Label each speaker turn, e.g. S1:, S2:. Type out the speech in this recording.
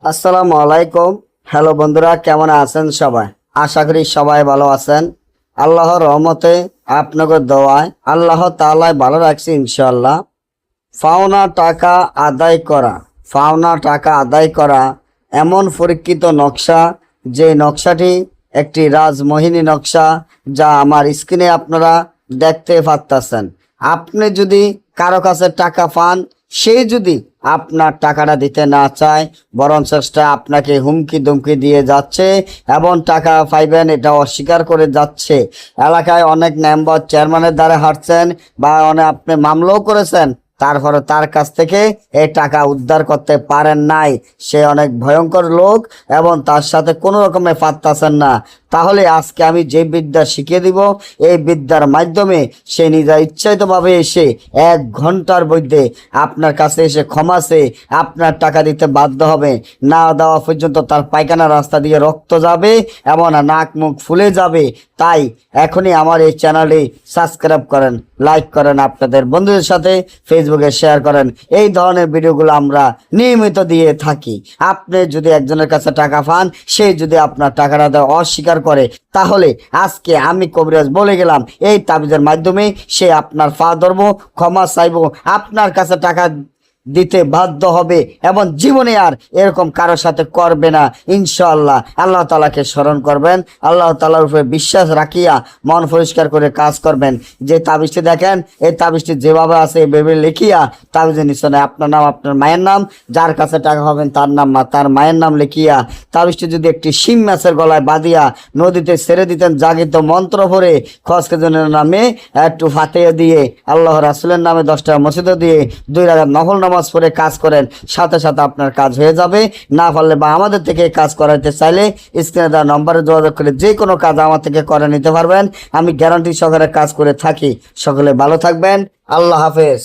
S1: আসসালামু আলাইকুম। হ্যালো বন্ধুরা, কেমন আছেন সবাই? আশা করি সবাই ভালো আছেন। আল্লাহর রহমতে আপনাদের দোয়ায় আল্লাহ তাআলায় ভালো রাখছি ইনশাআল্লাহ। পাওনা টাকা আদায় করা, পাওনা টাকা আদায় করা এমন পরীক্ষিত নকশা, যে নকশাটি একটি রাজমোহিনী নকশা, যা আমার স্ক্রিনে আপনারা দেখতে পাচ্ছেন। আপনি যদি কারো কাছে টাকা পান, সে যদি আপনার টাকাটা দিতে না চায়, বরং চেষ্টা আপনাকে হুমকি ধুমকি দিয়ে যাচ্ছে এবং টাকা পাইবেন এটা অস্বীকার করে যাচ্ছে। এলাকায় অনেক মেম্বার চেয়ারম্যানের দ্বারা হাঁটছেন বা অনেক আপনি মামলাও করেছেন, তারপরে তার কাছ থেকে এই টাকা উদ্ধার করতে পারেন নাই। সে অনেক ভয়ঙ্কর লোক এবং তার সাথে কোনো রকমে পারতেছেন না। তাহলে আজকে আমি যে বিদ্যা শিখিয়ে দিব, এই বিদ্যার মাধ্যমে সে নিজের ইচ্ছায়িতভাবে এসে 1 ঘন্টার মধ্যে আপনার কাছে এসে ক্ষমা চেয়ে আপনার টাকা দিতে বাধ্য হবে। না দেওয়া পর্যন্ত তার পায়খানা রাস্তা দিয়ে রক্ত যাবে এবং নাক মুখ ফুলে যাবে। তাই এখনই আমার এই চ্যানেলে সাবস্ক্রাইব করেন, লাইক করেন, আপনাদের বন্ধুদের সাথে ফেসবুকে শেয়ার করেন। এই ধরনের ভিডিওগুলো আমরা নিয়মিত দিয়ে থাকি। আপনি যদি একজনের কাছে টাকা পান, সে যদি আপনার টাকাটা দেওয়া অস্বীকার করে, তাহলে আজকে আমি কবিরাজ বলে গেলাম, এই তাবিজের মাধ্যমে সে আপনার পা ধরবো, ক্ষমা চাইবো, আপনার কাছে টাকা দিতে বাধ্য হবে এবং জীবনে আর এরকম কারোর সাথে করবে না ইনশাআল্লাহ। আল্লাহ তাআলাকে স্মরণ করবেন, আল্লাহ তাআলার উপরে বিশ্বাস রাখিয়া মন পরিষ্কার করে কাজ করবেন। যে তাবিজটি দেখেন, এই তাবিজটি যেভাবে আছে এভাবে লিখিয়া তাবিজের নিচনে আপনার নাম, আপনার মায়ের নাম, যার কাছে টাকা পাবেন তার নাম, তার মায়ের নাম লিখিয়া তাবিজটি যদি একটি শিং মাছের গলায় বাঁধিয়া নদীতে ছেড়ে দিতেন, জাগিত মন্ত্র ভরে খসকেজনের নামে একটু ফাতিহা দিয়ে, আল্লাহ রাসূলের নামে 10টা মসজিদে দিয়ে 2 রাকাত নফল নামাজ পড়ে কাজ করেন, সাথে সাথে আপনার কাজ হয়ে যাবে। না পারলে বা আমাদের থেকে কাজ করাইতে চাইলে স্ক্রিনে দেওয়া নম্বরে যোগাযোগ করে যে কোনো কাজ আমার থেকে করে নিতে পারবেন। আমি গ্যারান্টি সহকারে কাজ করে থাকি। সকলে ভালো থাকবেন। আল্লাহ হাফেজ।